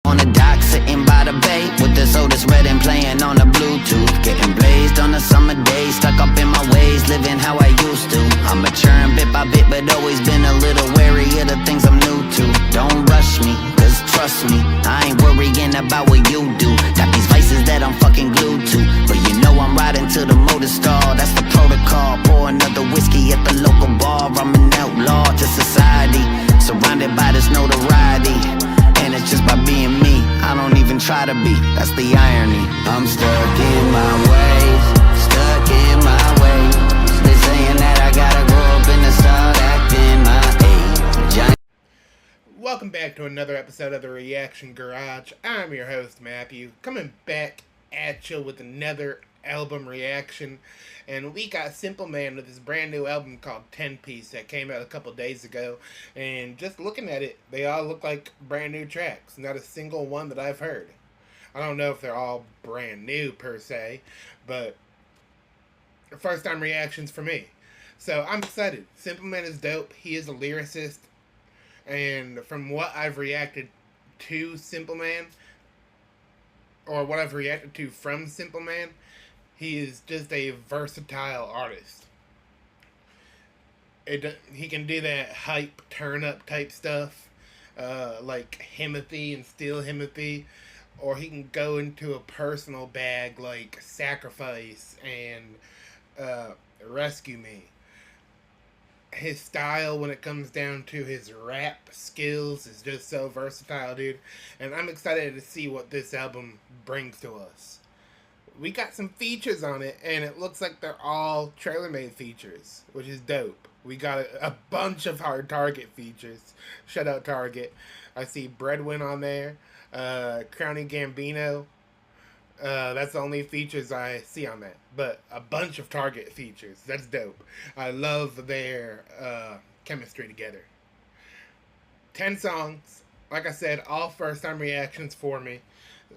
on the dock, sitting by the bay with the sodas red and playing on the Bluetooth. Getting blazed on a summer day, stuck up in my ways, living how I used to. I'm maturing bit by bit, but always been a little wary of the things I'm new to. Don't rush me, cause trust me, I ain't worrying about what you do. Got these vices that I'm fucking glued to, but you know I'm riding till the motor stall. That's the protocol. Pour another whiskey at the local bar. I'm an outlaw to society, surrounded by this notoriety. And it's just by being me, I don't even try to be, that's the irony. I'm stuck in my ways, stuck in my ways. They saying that I gotta grow up and to start acting my age. Welcome back to another episode of the Reaction Garage. I'm your host, Matthew, coming back at you with another album reaction. And we got Cymple with his brand new album called 10 Piece that came out a couple days ago. And just looking at it, they all look like brand new tracks. Not a single one that I've heard. I don't know if they're all brand new per se, but first time reactions for me. So I'm excited. Cymple is dope. He is a lyricist. And from what I've reacted to Cymple, or what I've reacted to from Cymple, he is just a versatile artist. He can do that hype, turn-up type stuff, like Himothy and Still Himothy, or he can go into a personal bag like Sacrifice and Rescue Me. His style when it comes down to his rap skills is just so versatile, dude. And I'm excited to see what this album brings to us. We got some features on it, and it looks like they're all Traylormade features, which is dope. We got a bunch of Hard Target features. Shout out Target. I see Breadwin on there. Crowny Gambino. That's the only features I see on that. But a bunch of Target features. That's dope. I love their chemistry together. 10 songs. Like I said, all first time reactions for me.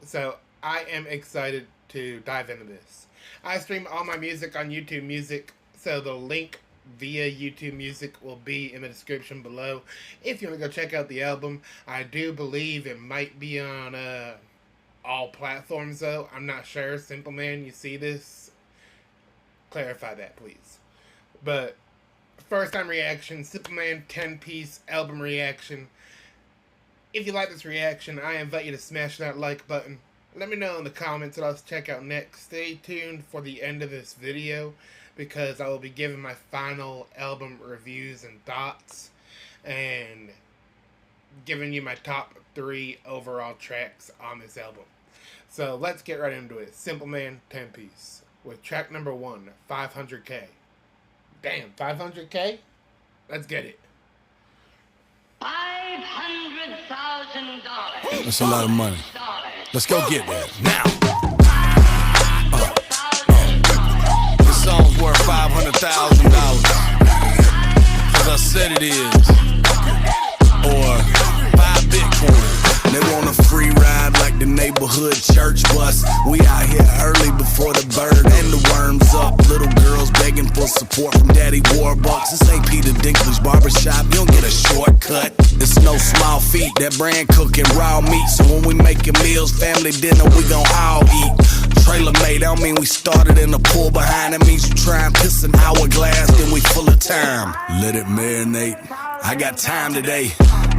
So I am excited to dive into this. I stream all my music on YouTube Music, so the link via YouTube Music will be in the description below. If you want to go check out the album, I do believe it might be on all platforms though. I'm not sure. Cymple, you see this? Clarify that, please. But first time reaction, Cymple 10 piece album reaction. If you like this reaction, I invite you to smash that like button. Let me know in the comments what else to check out next. Stay tuned for the end of this video, because I will be giving my final album reviews and thoughts, and giving you my top 3 overall tracks on this album. So let's get right into it. Cymple 10 piece with track number 1, 500K. Damn, 500K? Let's get it. $500,000. That's a lot of money. Let's go get that now. This song's worth $500,000. Cause I said it is. Or 5 Bitcoin. They want a free ride like the neighborhood church bus. We out here early before the bird and the worms up. Little girls begging for support from Daddy Warbucks. This ain't Peter Dinklage barbershop, you don't get a shortcut. It's no small feat, that brand cooking raw meat. So when we making meals, family dinner, we gon' all eat. Traylormade, I don't mean we started in the pool behind. That means you try and piss an hourglass, then we full of time. Let it marinate, I got time today.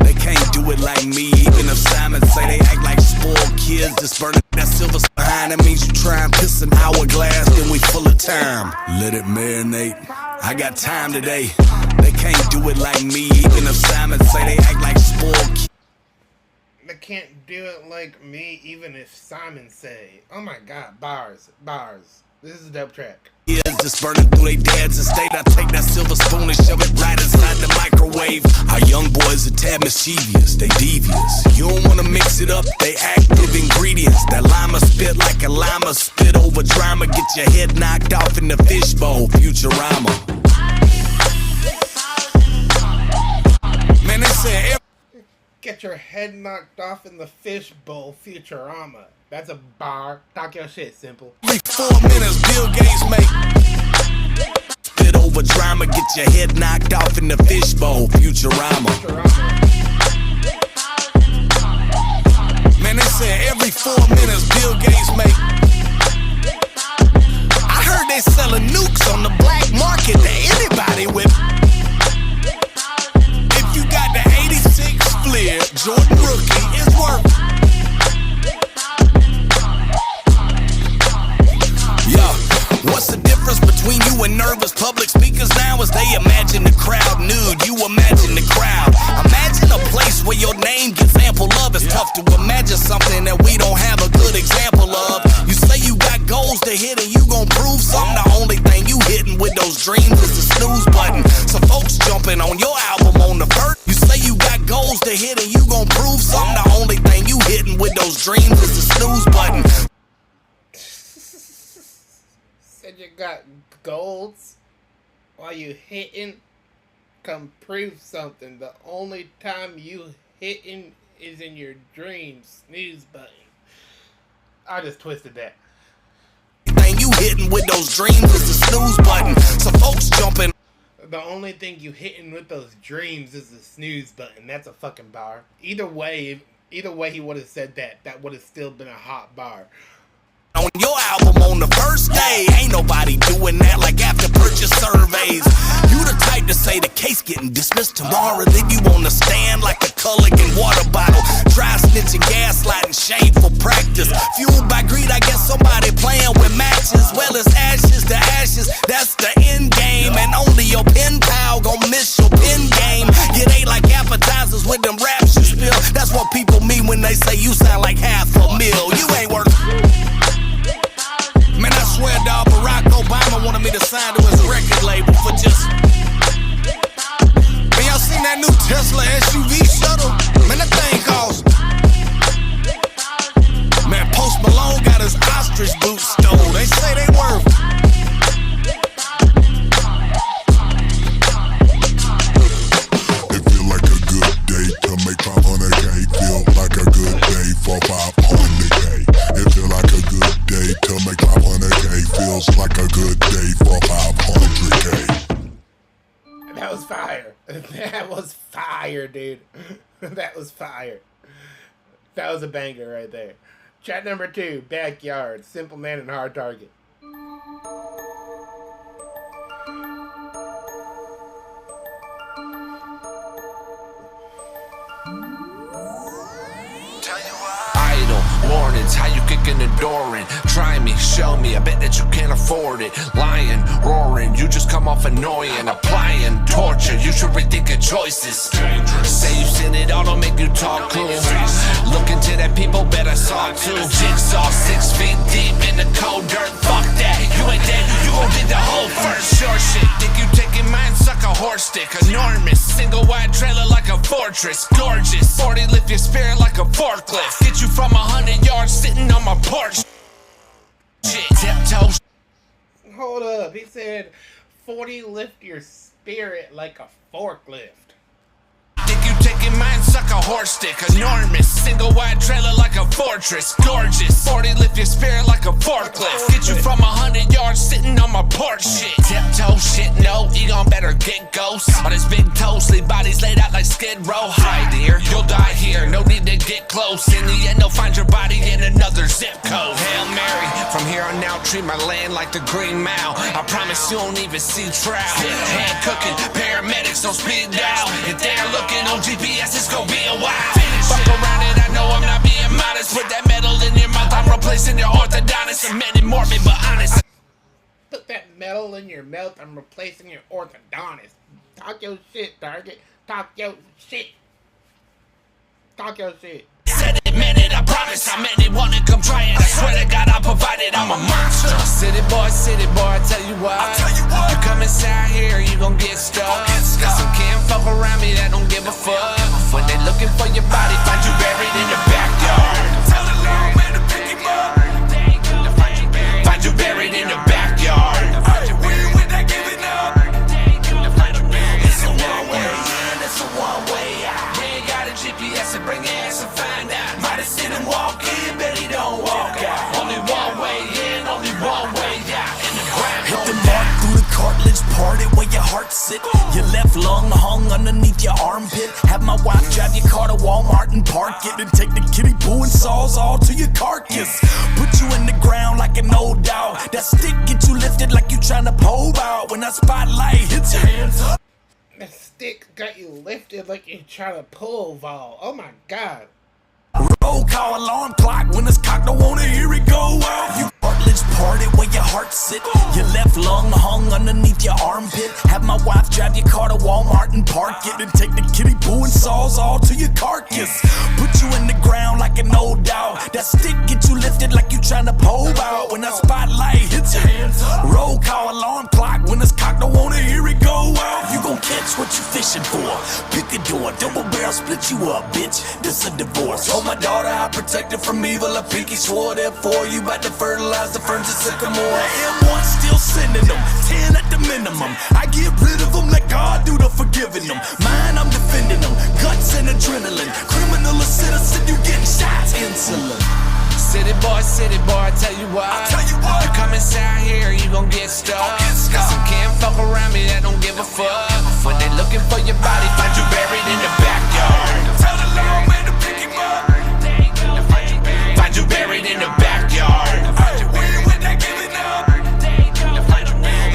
They can't do it like me, even if Simon say they act like spoiled kids. Just burning that silver behind. That means you try and piss an hourglass, then we full of time. Let it marinate, I got time today. They can't do it like me, even if Simon say they act like spoiled kids. They can't do it like me, even if Simon say. Oh my god, bars. This is a dope track. Just burning through they dad's estate. I take that silver spoon and shove it right inside the microwave. Our young boys are tad mischievous, they devious. You don't wanna mix it up, they active ingredients. That lima spit like a lima spit over drama. Get your head knocked off in the fishbowl, Futurama. Man, they said get your head knocked off in the fishbowl, Futurama. That's a bar. Talk your shit, Cymple. Every 4 minutes, Bill Gates make spit over drama. Get your head knocked off in the fishbowl, Futurama. Man, they every 4 minutes Bill Gates make. I heard they selling nukes on the black market to anybody with. If you got the 86 Fleer, Jordan rookie, it's worth. Yeah, what's the difference between you and nervous public speakers now? Is they imagine the crowd nude, you imagine the crowd. Imagine a place where your name gets ample love. It's tough to imagine something that we don't have a good example of. You say you got goals to hit and you gon' prove something. The only thing you hitting with those dreams is the snooze button. So folks jumping on your album on the first. You say you got goals to hit and you gon' prove something. The only thing you hitting with those dreams is the snooze button. Said you got goals while you hitting. Come prove something. The only time you hitting is in your dreams. Snooze button. I just twisted that. Thing you hitting with those dreams is the snooze button. So folks jumping. The only thing you hitting with those dreams is the snooze button. That's a fucking bar. Either way he would have said that. That would have still been a hot bar. On your album on the first day, ain't nobody doing that like after purchase surveys. You the type to say the case getting dismissed tomorrow, then you on the stand like a Culligan water bottle. Dry snitching, gaslighting, shameful practice. Fueled by greed, I guess somebody playing with matches. Well, it's ashes to ashes, that's the end game. And only your pen pal gon' miss your pen game. It ain't like appetizers with them raps you spill. That's what people mean when they say you sound like $500,000. You ain't worth. Man, I swear, dawg, Barack Obama wanted me to sign to his record label for just. Man, y'all seen that new Tesla SUV shuttle? Man, that thing costs. Man, Post Malone got his ostrich boots stolen. They say they worth. It feel like a good day to make 500K. Feel like a good day for 500K. It feel like a good day to make 500K. Feels like a good day for 500K. That was fire. That was fire, dude. That was fire. That was a banger right there. Chat number 2, Backyard, Simple Man and Hard Target. Warnings, how you kicking the door in? Try me, show me, I bet that you can't afford it. Lying, roaring, you just come off annoying. Applying torture, you should rethink your choices. Say you seen it all, don't make you talk cool. Look into that, people bet I saw too. Jigsaw 6 feet deep in the cold dirt. Fuck that, you ain't dead, you gon' get the whole first. Short shit, think you taking mine, suck a horse stick. Enormous, single wide trailer like a fortress. Gorgeous, 40 lift your spirit like a forklift. Get you from 100 yards sitting on my porch. Shit, tiptoe. Hold up, he said 40 lift your spirit like a forklift. Think you taking mine, suck a horse stick. Enormous, single wide trailer like a fortress. Gorgeous, 40 lift your spirit like a forklift. Get you from 100 yards sitting on my porch. Shit, tiptoe, shit, no, you gon' better get ghost. On his big toes, sleep bodies laid out like Skid Row. Hide here, you'll die here, no need to get close. In the end, they'll find your body in another zip code. Hail Mary, from here on out, treat my land like the Green Mile. I promise you won't even see trial. Hand cooking, paramedics don't speed dial. If they're looking on GPS, it's gonna be a while. Fuck around it, I know I'm not being modest. Put that metal in your mouth, I'm replacing your orthodontist. I'm many morbid but honest. Put that metal in your mouth, I'm replacing your orthodontist. Talk your shit, Target. Talk your shit. Talk your shit. Said it, meant it, I promise. How many wanna come try it? I swear to God, I'll provide it. I'm a monster. City boy, I tell you what. You come inside here, you gon' get stuck. Got some kinfolk around me that don't give a fuck. When they looking for your body, find you buried in your backyard. Tell the long man to pick him up. Find you buried in your backyard. When they giving up. It's a one way in, it's a one way out. You ain't got a GPS to bring your ass and find out. Might have seen him walk in, but he don't walk out. Only one way in, only one way out. In the ground. Hit the mark through the cartilage, parted where your heart sit. Your left lung hung underneath your armpit. Have my wife drive your car to Walmart and park it. And take the kiddie poo and saws all to your your carcass. Put you in the ground like an old dog. That stick get you lifted like you tryna pole out. When that spotlight hits your hands up. The stick got you lifted like you trying to pull ball. Oh my god. Roll call alarm clock when it's cocked, don't wanna hear it go off. You cartilage parted where your heart sit. Your left lung hung underneath your armpit. Have my wife drive your car to Walmart and park it. And take the kiddie poo and saws all to your carcass. Put you in the ground like an old dog. That stick get you lifted like you tryna pole out. When that spotlight hits your hands up. Roll call alarm clock when it's cocked, don't wanna hear it go off. You gon' catch what you fishing for. Pick a door, double barrel split you up, bitch. This a divorce. Oh my daughter, I protect her from evil. A pinky swore therefore you bout to fertilize the ferns of sycamore. M1 still sending them, 10 at the minimum. I get rid of them, let God do the forgiving them. Mine, I'm defending them, guts and adrenaline. Criminal or citizen, you getting shots, insulin. City boy, I tell you what. You come inside here, you gon' get stuck. Got some kinfolk around me that don't give a fuck. When they looking for your body, find you buried in the backyard. Tell the long man to pick him up. Find you buried in the backyard. We ain't with that giving up.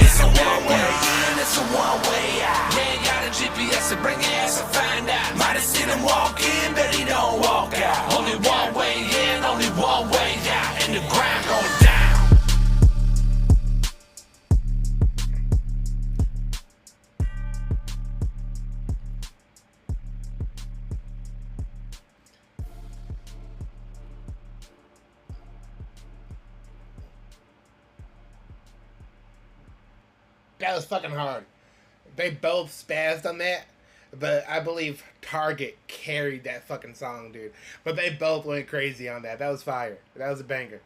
It's a one way in, it's a one way out. You ain't got a GPS to bring your ass and find out. Might have seen him walk in, but he don't walk out. Only one way in, only one way out. And the grind going down. That was fucking hard. They both spazzed on that, but I believe Target carried that fucking song, dude. But they both went crazy on that. That was fire. That was a banger.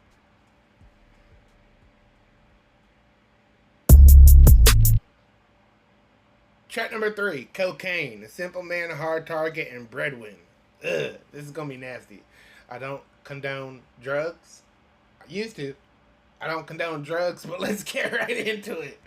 Track number 3, Cocaine. A Simple Man, Hard Target, and Breadwin. Ugh, this is gonna be nasty. I don't condone drugs. I used to. I don't condone drugs, but let's get right into it.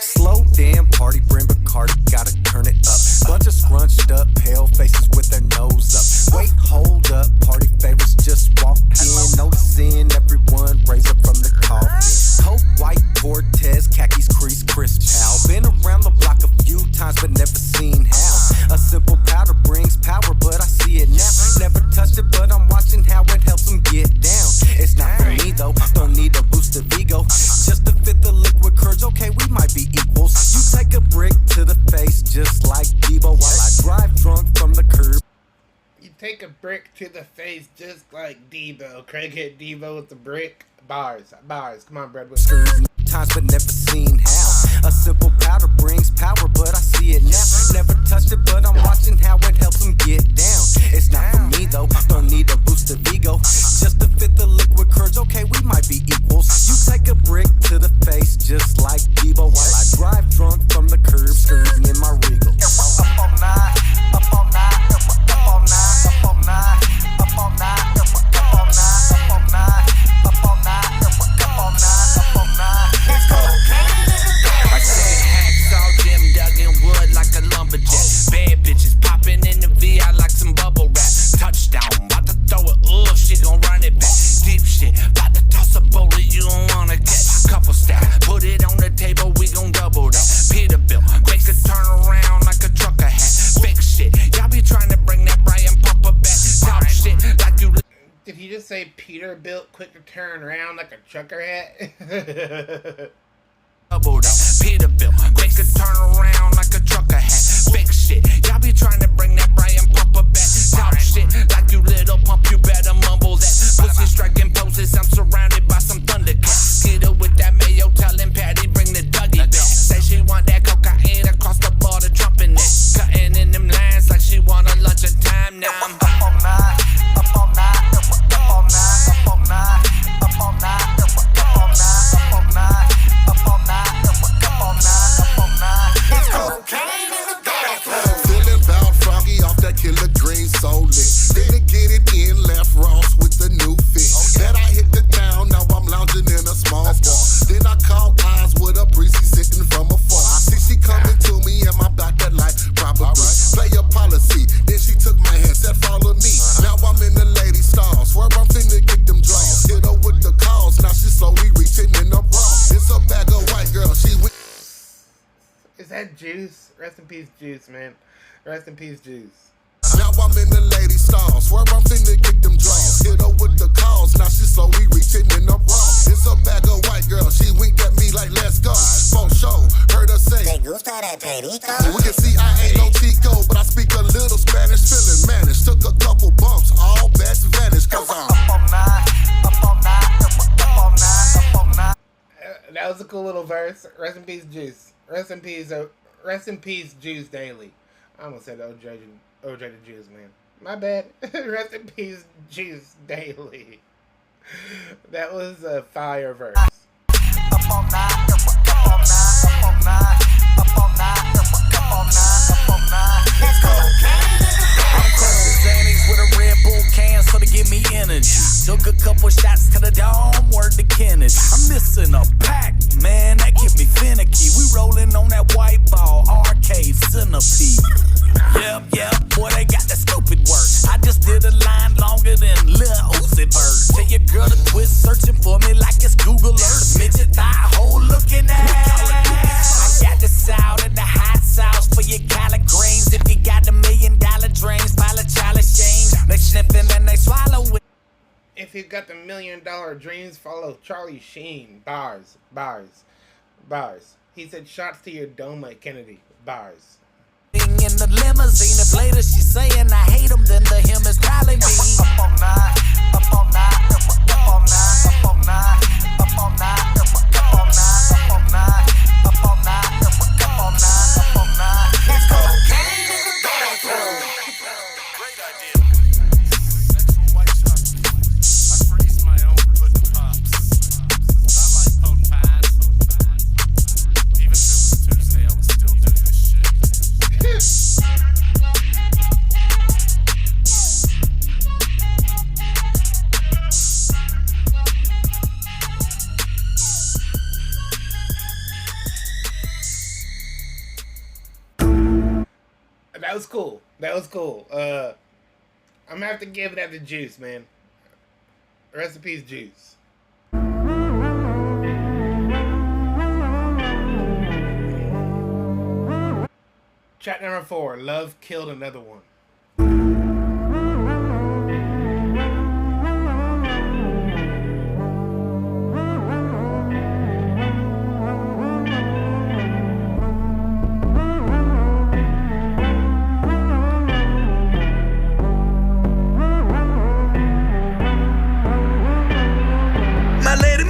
Slow damn party, bring Bacardi, gotta turn it up. Bunch of scrunched up, pale faces with their nose up. Wait, hold up, party favorites just walk in. Noticing everyone raise up from the coffin. Coke, white, Cortez, khakis, crease, crisp pal. Been around the block a few times, but never seen how. A simple powder brings power, but I see it now. Never touched it, but I'm watching how it helps them get down. It's not for me though, don't need a boost of ego. Just to fit the liquid courage, okay, we might be equals. You take a brick to the face, just like Debo, while I drive drunk from the curb. You take a brick to the face just like Debo. Craig hit Debo with the brick. Bars. Come on, Breadwin. Times but never seen how. A simple powder brings power, but I see it now. Never touched it, but I'm watching how it helps them get down. It's not for me though, don't need a boost of ego. Just to fit the liquid courage, okay, we might be equals. You take a brick to the face, just like Debo, while I drive drunk from the curb, skirting in my Regal. Up all night, up all night, up all night, up all night, up all night, up all night, up all night, up all night, up all night, up all night. It's cocaine. I said hacksaw, Jim Duggan wood like a lumberjack. Bad bitches popping in the VI like some bubble wrap. Touchdown, about to throw it, she gon' run it back. Deep shit, about to toss a bullet you don't wanna catch. Couple stack, put it on the table, we gon' double that. Peterbilt, make it turn around like a trucker hat. Fake shit, y'all be trying to bring that Brian Papa back. Talk shit like you. Did he just say Peterbilt quick to turn around like a trucker hat? Double that. Peterbilt, make it turn around like a trucker hat. Fake shit, y'all be trying to bring that Brian Papa back. Talk shit like you little pump, you better mumble that. Pussy striking poses, I'm surrounded by some thundercats. Get her with that mayo, telling Patty bring the Dougie back. Say she want that cocaine across the border, trumping it. Cutting in them lines like she want a lunch at time now. I'm up all night, up all night, up all night, up all night, up all night, up all night, up all night, up all night, up all night, up all night. It's cocaine in the dark. Feeling bout froggy off that killer green soul lit. Didn't get it in, left Ross with the new fit. That I hit the Juice. Rest in peace, Juice, man. Rest in peace, Juice. Now I'm in the lady stall. Swear I'm finna get them draws. Hit her with the calls. Now she slowly reaching in the bra. It's a bag of white girl. She winked at me like, let's go. For show. Heard her say, ¿Te gusta de perico? we can see I ain't no Chico, but I speak a little Spanish. Feeling managed. Took a couple bumps. All bets vanished. Cause I'm That was a cool little verse. Rest in peace, Juice. Rest in peace, Juice Daily. I almost said OJ the Juice, man. My bad. Rest in peace, Juice Daily. That was a fire verse. Zannies with a Red Bull can so to give me energy. Took a couple shots to the dome, word to Kennedy. I'm missing a pack, man, that get me finicky. We rolling on that white ball, arcade centipede. Yep, boy, they got that stupid word. I just did a line longer than Lil Uzi Vert. Tell your girl to quit searching for me like it's Google Earth. Midget thigh hole looking at. I got the south and the hot sauce for your collard greens. If you got the $1 million dreams, file a Charlie Sheen. They sniffing and they swallow it. If you got the $1 million dreams, follow Charlie Sheen. Bars. He said shots to your dome like Kennedy. Bars. In the limousine, if later she's saying I hate him, then the him is probably me. Up all night, up all night, up all night, up all night, up all night, up all night, up all night, up all night, up all night, up all night. Let's go. Great idea. Sexual white chocolate. I freeze my own pudding pops. I like potent pies. Even if it was Tuesday, I would still do this shit. That was cool. I'm gonna have to give that to Juice, man. Rest in peace, Juice. Track number 4, Love Killed Another One.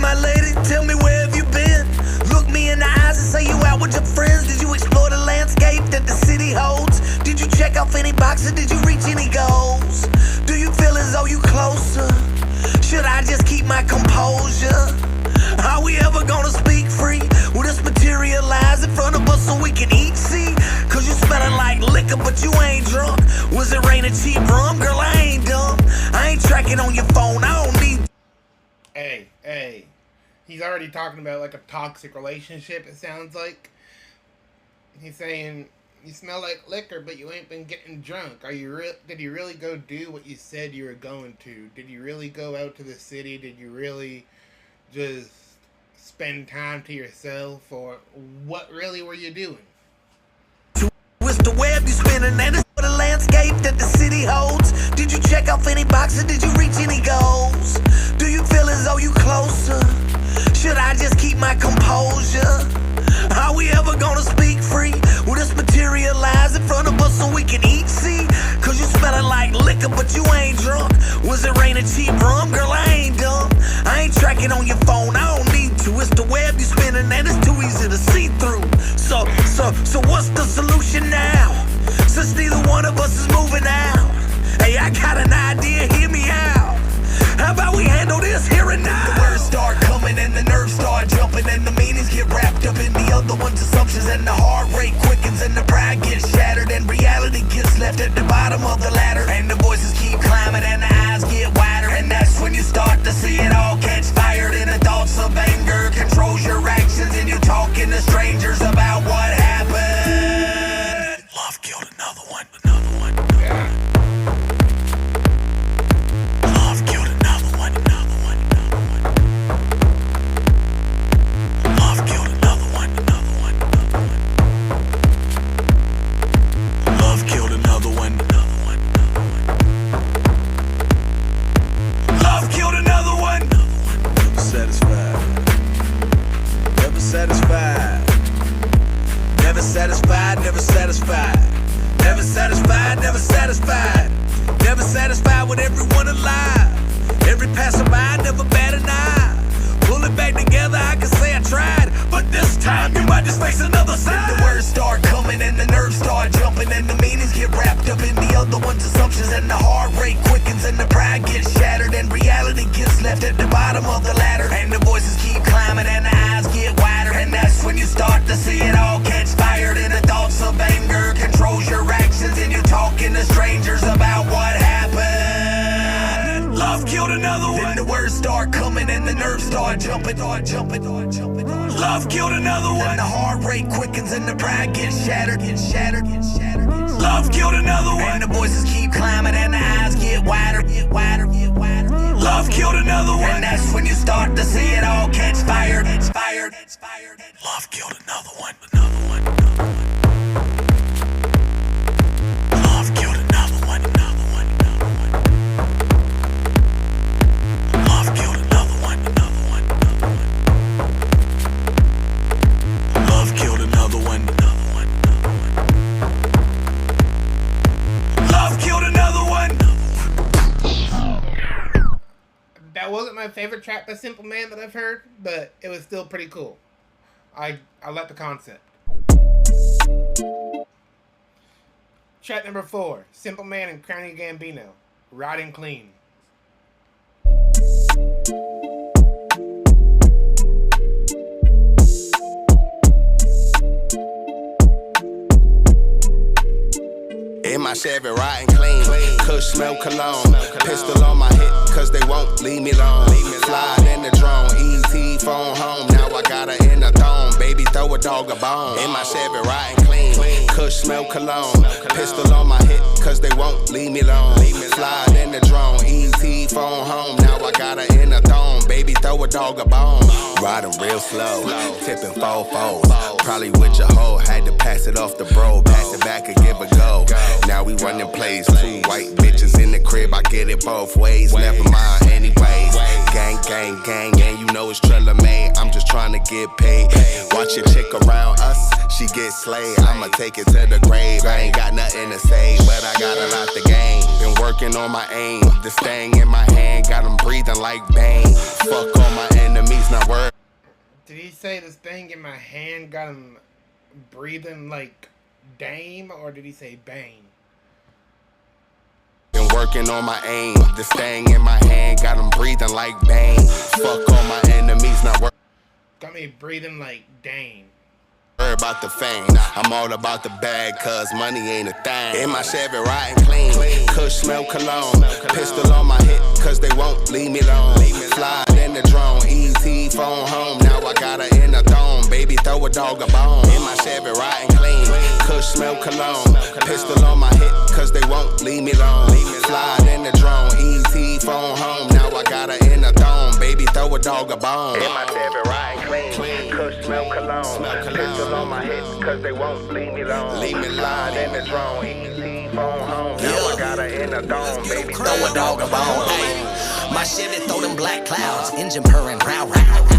My lady, tell me where have you been? Look me in the eyes and say you out with your friends. Did you explore the landscape that the city holds? Did you check off any boxes? Did you reach any goals? Do you feel as though you closer? Should I just keep my composure? Are we ever gonna speak free? Will this materialize in front of us so we can eat? See? Cause you smelling like liquor but you ain't drunk. Was it raining cheap rum? Girl, I ain't dumb. I ain't tracking on your phone, I don't need. Hey. He's already talking about like a toxic relationship, it sounds like. He's saying, you smell like liquor, but you ain't been getting drunk. Did you really go do what you said you were going to? Did you really go out to the city? Did you really just spend time to yourself? Or what really were you doing? Twist the web you spinning, and it's for the landscape that the city holds. Did you check off any boxes? Did you reach any goals? Do you feel as though you closer? Should I just keep my composure? Are we ever gonna speak free? Will this materialize in front of us so we can eat? See? Cause you smelling like liquor but you ain't drunk. Was it raining cheap rum? Girl, I ain't dumb. I ain't tracking on your phone, I don't need to. It's the web you spinning and it's too easy to see through. So what's the solution now? Since neither one of us is moving out. Hey, I got an idea, hear me out. How about we handle this here and now? The words start coming and the nerves start jumping and the meanings get wrapped up in the other one's assumptions and the heart rate quickens and the pride gets shattered and reality gets left at the bottom of the ladder and the voices keep climbing and the eyes get wider and that's when you start to see it all catch fire. Then the thoughts of anger controls your actions and you're talking to strangers about what happened. Love killed another one. Yeah. actions, and the heart rate quickens, and the pride gets shattered, and reality gets left at the bottom of the ladder, and the voices keep climbing, and the eyes get wider, and that's when you start to see it all catch fire. And the thoughts of anger controls your actions, and you're talking to strangers about what happened. Love killed another one. Then the words start coming, and the nerves start jumping. Love killed another one. And the heart rate quickens, and the pride gets shattered. Love killed another one. And the voices keep climbing, and the eyes get wider. Love killed another one. And that's when you start to see it all catch fire. Love killed another one. Love killed another one. Love killed another one. Love killed another one. Love killed another one. That wasn't my favorite track by Cymple Man that I've heard, but it was still pretty cool. I like the concept. Track number 4, Cymple Man and Crowny Gambino, Riding Clean. In my Chevy riding clean, Kush smell cologne, pistol on my hip, cause they won't leave me alone. Flying in the drone, ET phone home, now I got her in a thong, baby throw a dog a bone. In my Chevy riding clean, Kush smell cologne, pistol on my hip, cause they won't leave me alone. Flying in the drone, ET phone home, now I got her in a thong, baby throw a dog a bone. Riding real slow, tipping 4-4, probably with your hoe, had to pass it off the bro, pass it back and give a go. Now we running plays, 2 white bitches in the crib, I get it both ways, never mind anyways. Gang, and you know it's Traylormade, I'm just trying to get paid. Watch your chick around us, she get slayed, I'ma take it to the grave. I ain't got nothing to say, but I got a lot to gain. Been working on my aim, this thing in my hand, got them breathing like Bane. Fuck all my enemies, not worried. Did he say this thing in my hand got him breathing like Dame, or did he say Bane? Been working on my aim, this thing in my hand, got them breathing like Bane. Fuck all my enemies, not worried. Got me breathing like Dame. About the fame, I'm all about the bag, cause money ain't a thing. In my Chevy riding clean, Kush smell cologne, pistol on my hip, cause they won't leave me alone. Flying in the drone, ET phone home, now I got her in a thong, baby throw a dog a bone. In my Chevy riding clean, Kush smell cologne, pistol on my hip, cause they won't leave me alone. Flying in the drone, ET phone home, now I got her in a thong, baby throw a dog a bone. In my Chevy riding clean, Kush smell cologne, pistol on my hip, cause they won't leave me alone. Flying in the drone, ET phone home, now I got her in a thong, baby throw a dog a bone. Hey, my Chevy throw them black clouds, engine purring, row.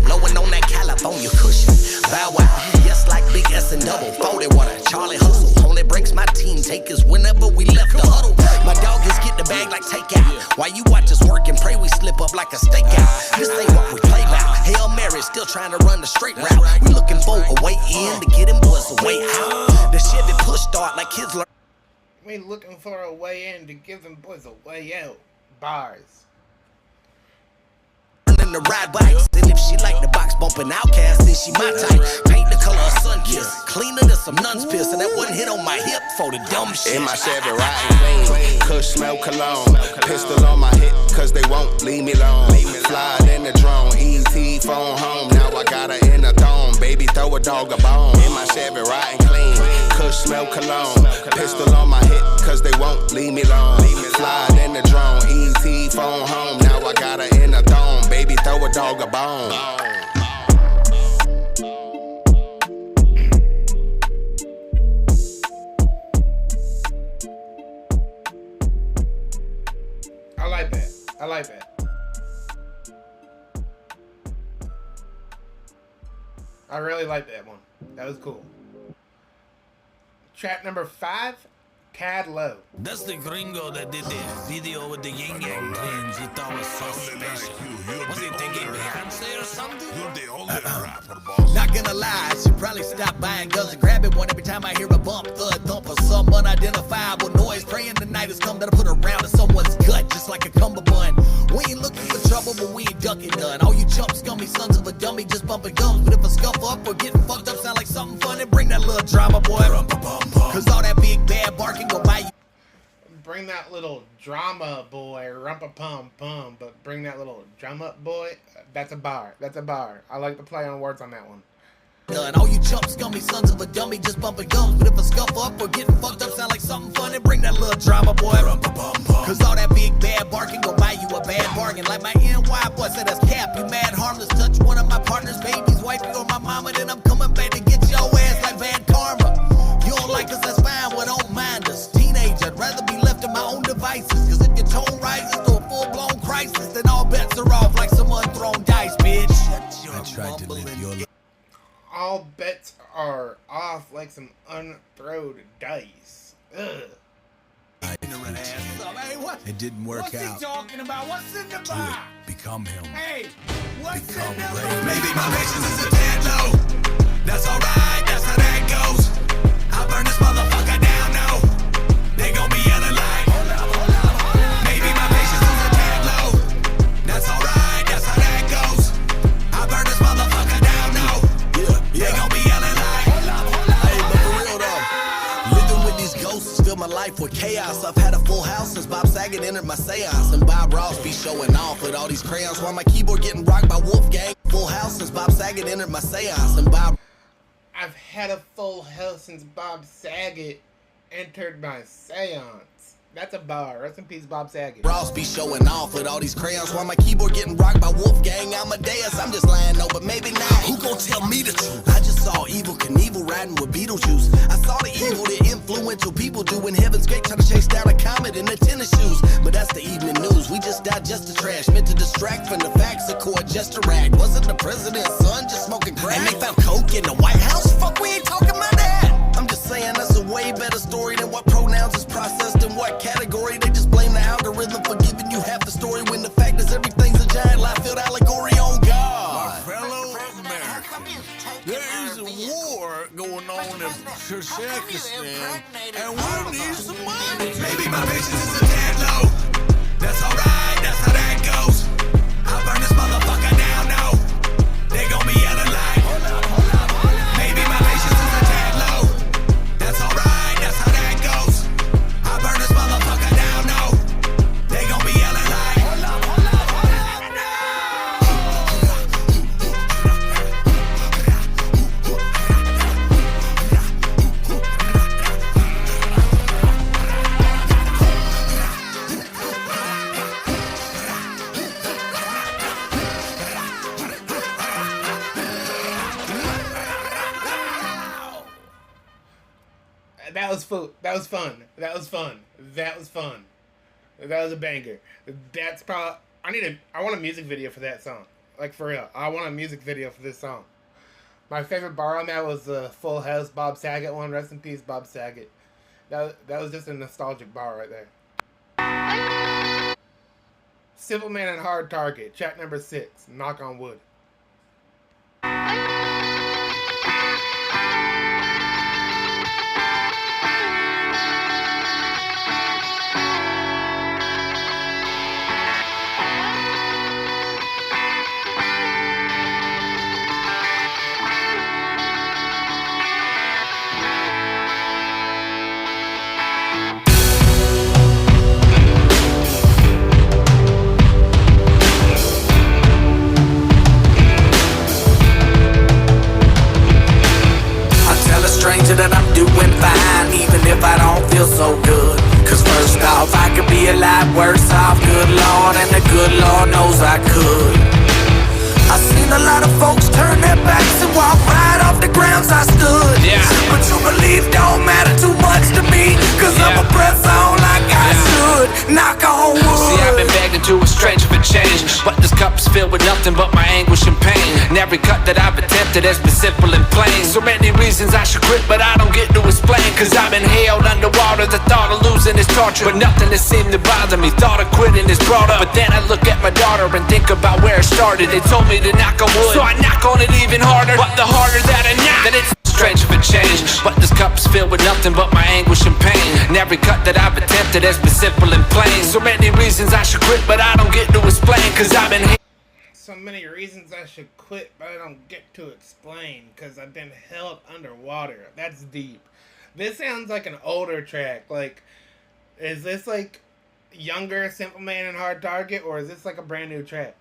Blowing on that California cushion, bow wow. Yes, like Big S and double, 40 water, Charlie hustle. Only breaks my team takers whenever we left the huddle. My dog is get the bag like takeout. While you watch us work and pray, we slip up like a stakeout. This ain't what we play about. Hail Mary still trying to run the straight route. We looking for a way in to get them boys a way out. The Chevy push start like kids learn. We looking for a way in to give them boys a way out. Bars. The ride bikes, and if she like the box bumping Outcast, then she my type. Paint the color of sun kiss, cleaner than some nuns piss, and that one hit on my hip for the dumb shit. In my Chevy riding clean, Kush smell cologne, pistol on my hip, cause they won't leave me alone. Flying in the drone, ET phone home, now I got her in a thong, baby throw a dog a bone. In my Chevy riding clean, Kush smell cologne, pistol on my hip, cause they won't leave me alone. Flying in the drone, ET phone home, now I got her in a thong, baby throw a dog a bone. I like that. I really like that one. That was cool. Track number 5, Tad Low. That's the gringo that did the video with the Yin Yang twins. He thought was so special. Was he thinking Beyonce or something? You're the only rapper, boss. Not gonna lie, I should probably stop buying guns and grabbing one every time I hear a bump, thud, thump, or some unidentifiable noise. Praying the night haters come that'll put around in someone's gut just like a cummerbund. We ain't looking for trouble, but we ain't ducking none. All you chump scummy sons of a dummy just bumping gums. But if a scuff up or getting fucked up sound like something fun, then bring that little drama, boy. Cause all that big bad barking go buy you. Bring that little drama, boy. Rumpa-pum-pum. But bring that little drum up, boy. That's a bar. That's a bar. I like to play on words on that one. And all you chump scummy sons of a dummy just bumping gums. But if a scuff up or getting fucked up sound like something fun, then bring that little drama, boy. Cause all that big bad barking go buy you a bad bargain. Like my NY boy said, that's cap. You mad harmless. Touch one of my partner's babies, wifey or my mama, then I'm coming back to get your ass like bad karma. You don't like us, that's fine, well don't mind us. Teenager, I'd rather be left in my own devices. Cause if your tone rises to a full-blown crisis, then all bets are off like some unthrown dice, bitch. I tried to live your life. All bets are off like some unthrown dice. Ugh. It didn't work What's out. he talking about? What's in the Do bar? it. Become him. Hey, what's Become in the brave. bar? Maybe my patience is a tad low. That's alright, that's how that goes. I burn this motherfucker down, no. They gon' be yelling like, maybe my patience is a tad low. That's alright, that's how that goes. I burn this motherfucker down, no. They gon' be yelling like, Hey, but for real though, living with these ghosts fill my life with chaos. I've had a full house since Bob Saget entered my seance, and Bob Ross be showing off with all these crayons while my keyboard getting rocked by Wolfgang. Full house since Bob Saget entered my seance, and Bob. I've had a full house since Bob Saget entered my seance. That's a bar. Rest in peace, Bob Saget. Ross be showing off with all these crayons while my keyboard getting rocked by Wolfgang Amadeus. I'm just lying, no, but maybe not. Who gon' tell me the truth? I just saw Evil Knievel riding with Beetlejuice. I saw the evil that influential people do in Heaven's Gate, trying to chase down a comet in their tennis shoes. But that's the evening news. We just digest the trash, meant to distract from the facts of court, just a rag. Wasn't the president's son just smoking crack? And they found coke in the White House? Fuck, we ain't talking about that. I'm just saying that's a way better story than what pronouns is processed in what category. They just blame the algorithm for giving you half the story when the fact is everything's a giant lie-filled allegory on God. Fellow Americans, there is a war going on in Kazakhstan, and we need some money. maybe my patience is a tad low. That's alright, that's how that goes. I burn this motherfucker down, no. They gon' be yelling like, maybe my patience is a tad low. That's alright, that's how that goes. I burn this motherfucker down, no. They gon' be yelling like, That was fun. That was fun. That was fun. That was fun. That was a banger. That's probably. I want a music video for that song. Like for real. I want a music video for this song. My favorite bar on that was the Full House Bob Saget one. Rest in peace, Bob Saget. That was just a nostalgic bar right there. Cymple Man and Hard Target. Track number 6. Knock on Wood. stranger that I'm doing fine, even if I don't feel so good. Cause first off, I could be a lot worse off, good Lord, and the good Lord knows I could. I seen a lot of folks turn their backs and walk right off the grounds I stood. But your belief don't matter too much to me, cause I'ma press on like I should. Knock on wood. See, I've been begging to a stranger for change, but this cup is filled with nothing but my anguish and pain. And every cut that I've attempted has been simple and plain. So many reasons I should quit, but I don't get to explain. Cause I've been held underwater, the thought of losing is torture, but nothing that seemed to bother me. Thought of quitting is brought up, but then I look at my daughter and think about where it started. They told me to knock on wood, so I knock on it even harder. But the harder that I knock, then it's stranger for change. But this cup's filled with nothing but my anguish and pain. And every cut that I've attempted has been simple and plain. So many reasons I should quit, but I don't get to explain. Cause I've been so many reasons I should quit, but I don't get to explain. Cause I've been held underwater. That's deep. This sounds like an older track. Like, is this like younger Cymple Man and Hard Target, or is this like a brand new track?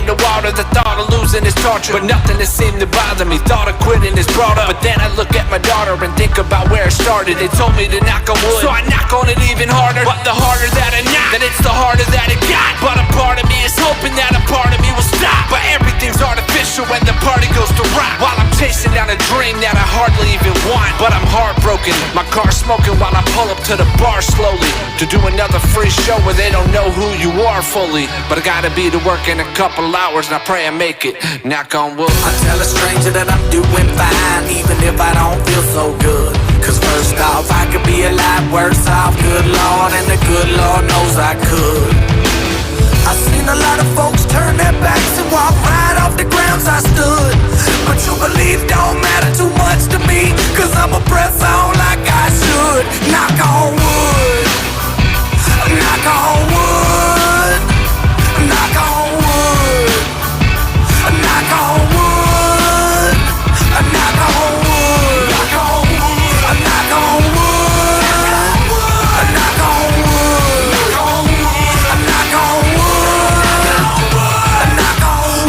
underwater, the thought of losing is torture, but nothing that seemed to bother me. Thought of quitting is brought up, but then I look at my daughter and think about where it started. They told me to knock on wood, so I knock on it even harder. But the harder that I knock, then it's the harder that it got. But a part of me is hoping that a part of me will stop. But everything's artificial when the party goes to rock, while I'm chasing down a dream that I hardly even want. But I'm heartbroken, my car's smoking while I pull up to the bar slowly to do another free show where they don't know who you are fully. But I gotta be to work in a couple hours, and I pray I make it, knock on wood. I tell a stranger that I'm doing fine, even if I don't feel so good. Cause first off, I could be a lot worse off, good Lord, and the good Lord knows I could. I've seen a lot of folks turn their backs and walk right off the grounds I stood. But your belief don't matter too much to me, cause I'ma press on like I should. Knock on wood, knock on wood, knock on wood, knock on wood, knock on wood, knock on wood, knock on wood, knock on wood, knock on wood.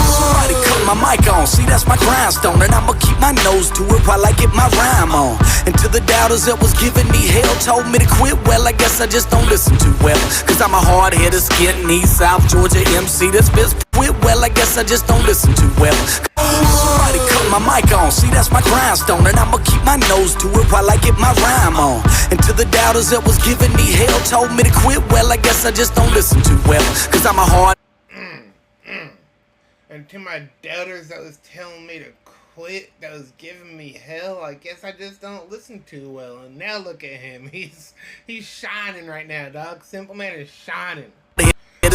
Somebody cut my mic on, see that's my grindstone, and I'ma keep my nose to it while I get my rhyme on. And to the doubters that was giving me hell, told me to quit, well I guess I just don't listen too well. Cause I'm a hard-headed, skinny South Georgia MC that spits quit, well I guess I just don't listen too well. Somebody cut my mic on, see that's my grindstone, and I'ma keep my nose to it while I get my rhyme on. And to the doubters that was giving me hell, told me to quit, well I guess I just don't listen too well. Cause I'm a hard And to my doubters that was telling me to quit, that was giving me hell, I guess I just don't listen too well. And now look at him, he's shining right now, dog. Cymple Man is shining.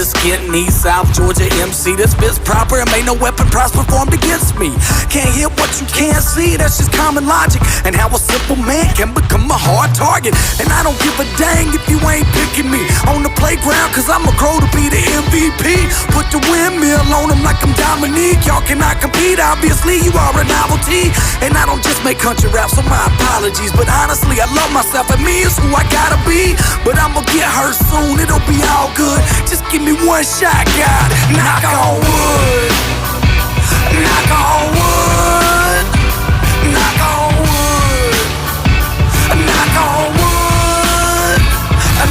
a skinny South Georgia MC that spits proper and may no weapon prosper formed against me. Can't hear what you can't see, that's just common logic. And how a simple man can become a hard target. And I don't give a dang if you ain't picking me on the playground, cause I'ma grow to be the MVP. Put the windmill on them like I'm Dominique. Y'all cannot compete, obviously you are a novelty. And I don't just make country rap, so my apologies. But honestly, I love myself and me is who I gotta be. But I'ma get hurt soon, it'll be all good. Just give me one shot, God. Knock on wood, knock on wood, knock on wood, knock on wood,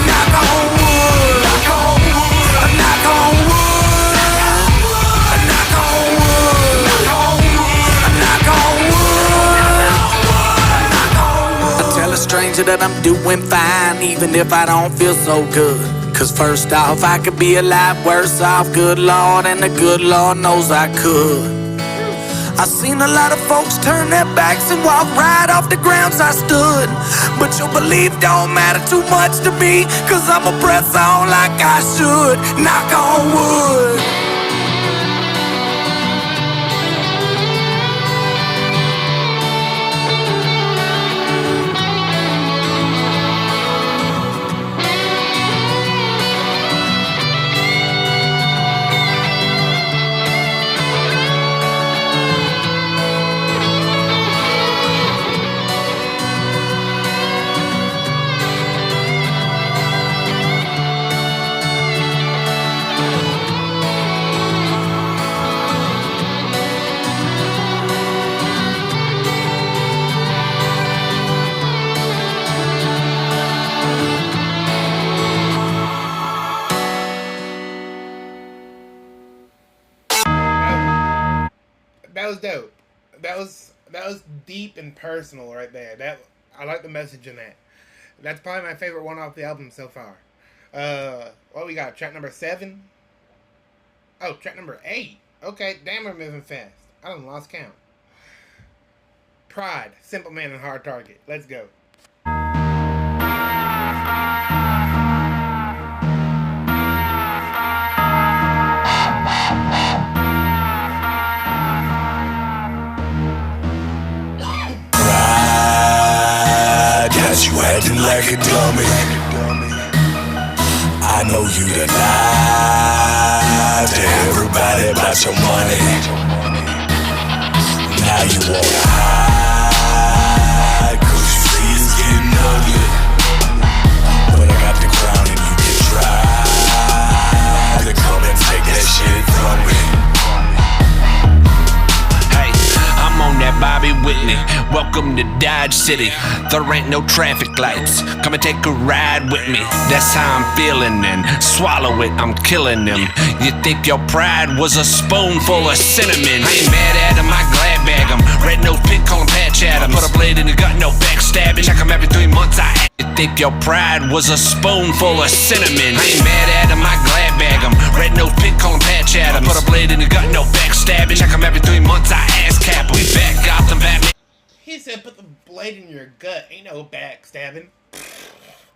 knock on wood, knock on wood, knock on wood, knock on wood, knock on wood. I tell a stranger that I'm doing fine, even if I don't feel so good. Cause first off, I could be a lot worse off, good Lord, and the good Lord knows I could. I seen a lot of folks turn their backs and walk right off the grounds I stood. But your belief don't matter too much to me, cause I'ma press on like I should. Knock on wood. That was dope. That was deep and personal right there. That I like the message in that. That's probably my favorite one off the album so far. What we got? Track number 7? Oh, track number 8. Okay, damn, we're moving fast. I done lost count. Pride, Cymple Man and Hard Target. Let's go. acting like a dummy. I know you done lied to everybody about your money. Now you wanna hide, 'cause you see it's getting ugly. But I got the crown and you can try to come and take that shit from me. Hey, I'm on that Bobby Whitney. Welcome to Dodge City. There ain't no traffic lights. Come and take a ride with me. That's how I'm feeling and swallow it, I'm killing them. You think your pride was a spoonful of cinnamon? I ain't mad at him, I glad bag him. Red nose pig, call him Patch Adams. Put a blade in the gut, no backstabbing. Check him every 3 months, You think your pride was a spoonful of cinnamon? I ain't mad at him, I glad bag him. Red nose pig, call him Patch Adams. Put a blade in the gut, no backstabbing. Check him every 3 months, I ass cap him. We back, Gotham, Batman. He said, "Put the blade in your gut." Ain't no backstabbing.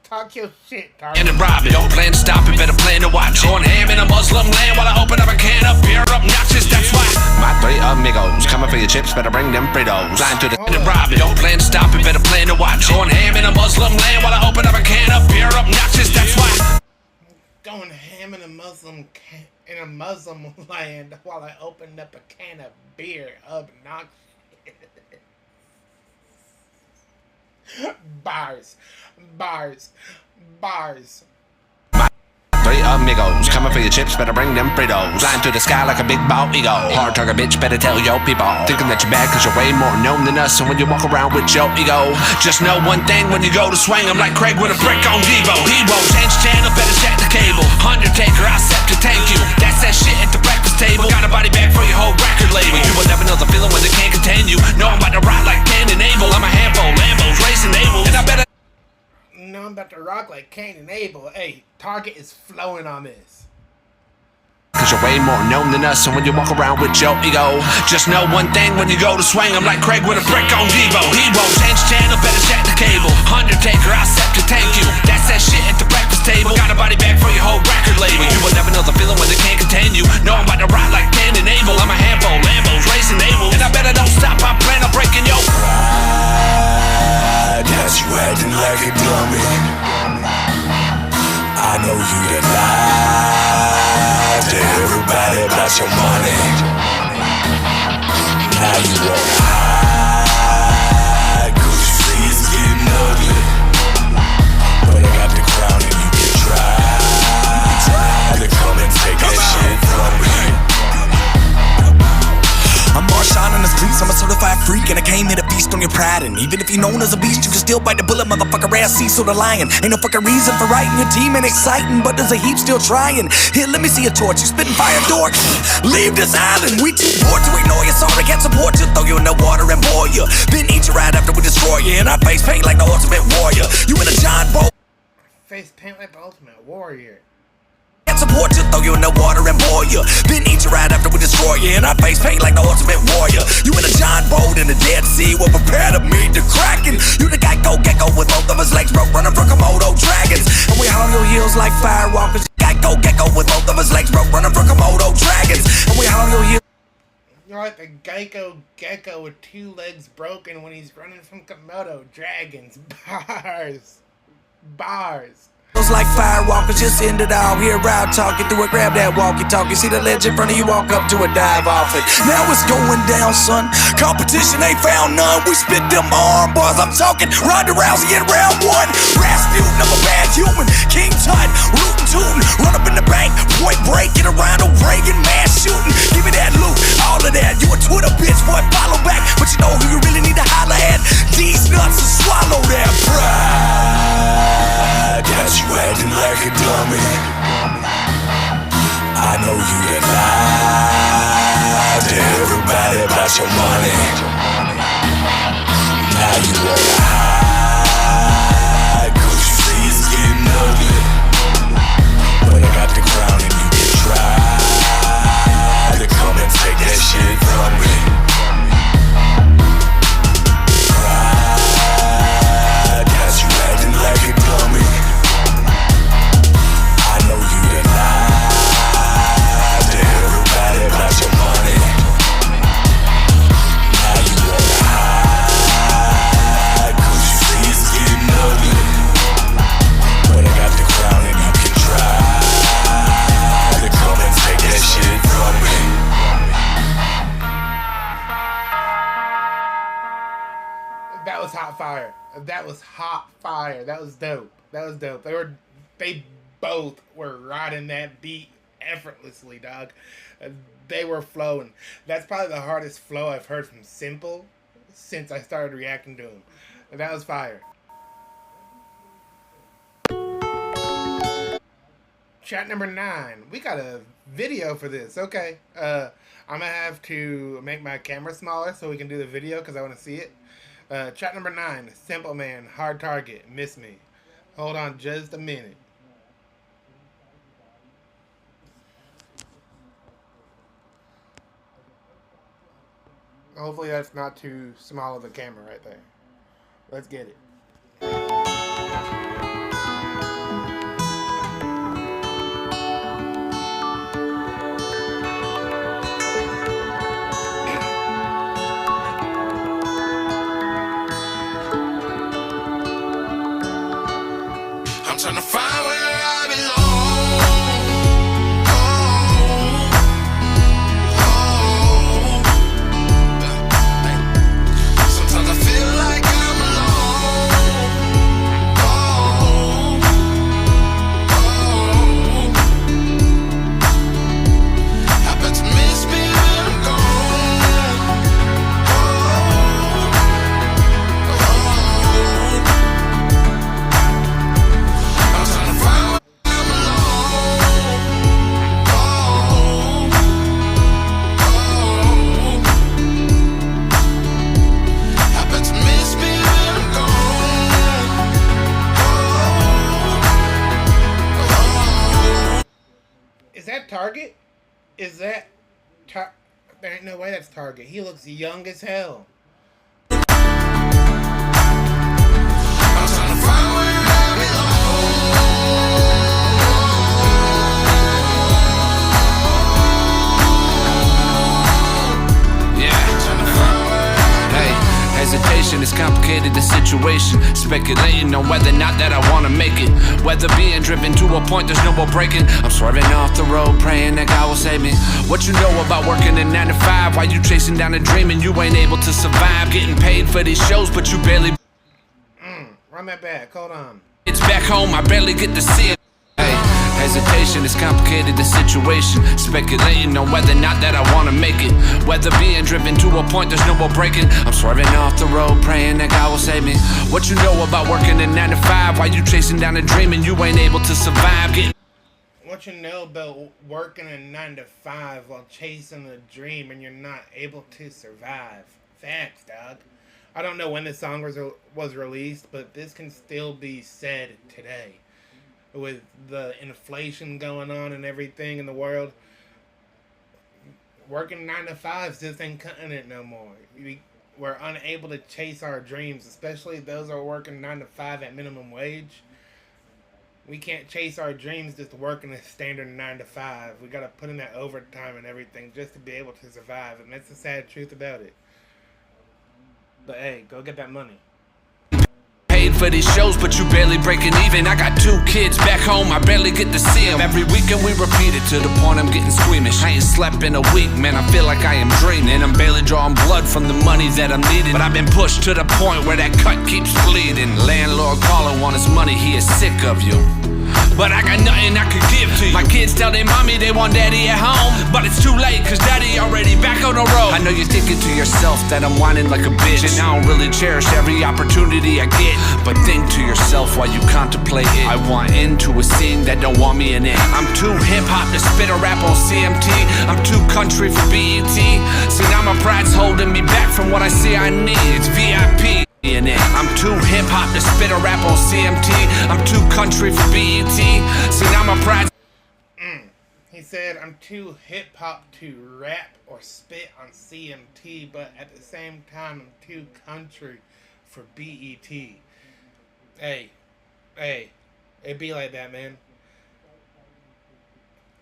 Talk your shit, Target. And rob it. Don't plan to stop it, better plan to watch. Going ham in a Muslim land while I open up a can of beer obnoxious. That's why my 3 amigos coming for your chips, better bring them Fritos. Line to the and rob it. Don't plan to stop it, better plan to watch. Going ham in a Muslim land while I open up a can of beer obnoxious. That's why Going ham in a Muslim land while I opened up a can of beer obnoxious. Bars. 3 amigos coming for your chips, better bring them Fritos. Flying through the sky like a big bald eagle. Hard target bitch, better tell your people. Thinking that you're bad cause you're way more known than us. And when you walk around with your ego, just know one thing, when you go to swing, I'm like Craig with a brick on Devo. He won't change channel, better check the cable. Undertaker, I accept to thank you. That's that shit at the breakfast table. Got a body bag for your whole record label. You will never know the feeling when they can't contain you. Know I'm about to ride like Cain and Abel. I'm a handful, Lambos, racing Abel. And I better No, I'm about to rock like Cain and Abel. Hey, Target is flowing on this. cause you're way more known than us. And when you walk around with your ego, just know one thing, when you go to swing, I'm like Craig with a brick on Devo. He won't change channel, better check the cable. Undertaker, I accept to thank you. That's that shit at the breakfast table. Got a body bag for your whole record label. You will never know the feeling when they can't contain you. Know I'm about to ride like Cain and Abel. I'm a handful, Lambos, racing Abel. And I better don't stop, I plan on breaking your pride. Got you acting like a dummy. I know you done lied to everybody about your money. Now you wanna hide, 'cause you see it's getting ugly. But I got the crown and you can try to come and take that shit from me. I'm Marshawn in the streets, I'm a certified freak, and I came here to feast on your pride. And even if you're known as a beast, you can still bite the bullet, motherfucker, ass Cecil the lion. Ain't no fucking reason for writing your team and exciting, but there's a heap still trying. Here, let me see a torch, you spitting fire, dork. Leave this island, we too bored to ignore you. Sorry, can't support you, throw you in the water and boil you. Then eat you right after we destroy you, and I face paint like the ultimate warrior. You in a John Boy. Face paint like the ultimate warrior. Can't support you, throw you in the water and boil you. Then eat you right after we destroy you, and I face paint like the ultimate warrior. You in a John boat in the Dead Sea, well prepare to meet the Kraken. You the Geico gecko with both of his legs broke, running from Komodo dragons. And we on your heels like firewalkers. Geico gecko with both of his legs broke, running from Komodo dragons. And we on your heels. You're like the Geico gecko with 2 legs broken when he's running from Komodo dragons. Bars. Like firewalkers, just end it all. Hear out talking through it, grab that walkie-talkie. See the ledge in front of you, walk up to it, dive off it. Now it's going down, son. Competition ain't found none. We spit them arm bars. I'm talking Ronda Rousey in round 1. Rasputin, I'm a bad human. King Tut, rootin' tootin'. Run up in the bank, point break, get around Reagan, mass shooting. Give me that loot, all of that. You a Twitter bitch, boy, follow back. But you know who you really need to holler at? These nuts to swallow that pride. Got you acting like a dummy. I know you done lied to everybody about your money. Now you wanna hide, 'cause you see it's getting ugly. But I got the crown and you can try to come and take that shit from me. Pride got you acting like a dummy. was hot fire. That was hot fire. That was dope. That was dope. They both were riding that beat effortlessly, dog. They were flowing. That's probably the hardest flow I've heard from Cymple since I started reacting to him. That was fire. Chat number 9. We got a video for this. Okay. I'm gonna have to make my camera smaller so we can do the video because I want to see it. Chat number 9. Cymple Man, hard target, miss me. Hold on just a minute. Hopefully that's not too small of a camera right there. Let's get it. I'm trying to find where I belong. Oh, oh. Sometimes I feel like I'm alone. Oh, oh. I bet you miss me when I'm gone. Is that Target? Is that there ain't no way that's Target. He looks young as hell. I'm trying to find where I belong. Yeah. Hey, hesitation is complicated, the situation. Speculating on whether or not that I wanna make it. Whether being driven to a point there's no more breaking. I'm swerving off the road, praying that God will save me. What you know about working a 9 to 5? While you chasing down a dream and you ain't able to survive? Getting paid for these shows, but you barely. Run that back. Hold on. It's back home, I barely get to see it. Hey, hesitation is complicated, the situation. Speculating on whether or not that I wanna make it. Whether being driven to a point there's no more breaking. I'm swerving off the road, praying that God will save me. What you know about working a 9 to 5? While you chasing down a dream and you ain't able to survive? What you know about working a 9 to 5 while chasing a dream and you're not able to survive? Facts, dog. I don't know when this song was released, but this can still be said today. With the inflation going on and everything in the world, working 9 to 5s just ain't cutting it no more. We're unable to chase our dreams, especially those who are working 9 to 5 at minimum wage. We can't chase our dreams just working a standard 9 to 5. We gotta put in that overtime and everything just to be able to survive, and that's the sad truth about it. But hey, go get that money. Paid for these shows, but you barely breaking even. I got 2 kids back home, I barely get to see them. Every weekend we repeat it to the point I'm getting squeamish. I ain't slept in a week, man, I feel like I am dreaming. I'm barely drawing blood from the money that I'm needing. But I've been pushed to the point where that cut keeps bleeding. Landlord calling, want his money, he is sick of you. But I got nothing I could give to you. My kids tell their mommy they want daddy at home, but it's too late cause daddy already back on the road. I know you're thinking to yourself that I'm whining like a bitch, and I don't really cherish every opportunity I get. But think to yourself while you contemplate it. I want into a scene that don't want me in it. I'm too hip-hop to spit a rap on CMT. I'm too country for BET. See now my pride's holding me back from what I see I need. It's VIP in it. I'm too hip-hop to spit a rap on CMT. I'm too country for BET. See now my pride. He said, I'm too hip-hop to rap or spit on CMT, but at the same time, I'm too country for BET. Hey, it be like that, man.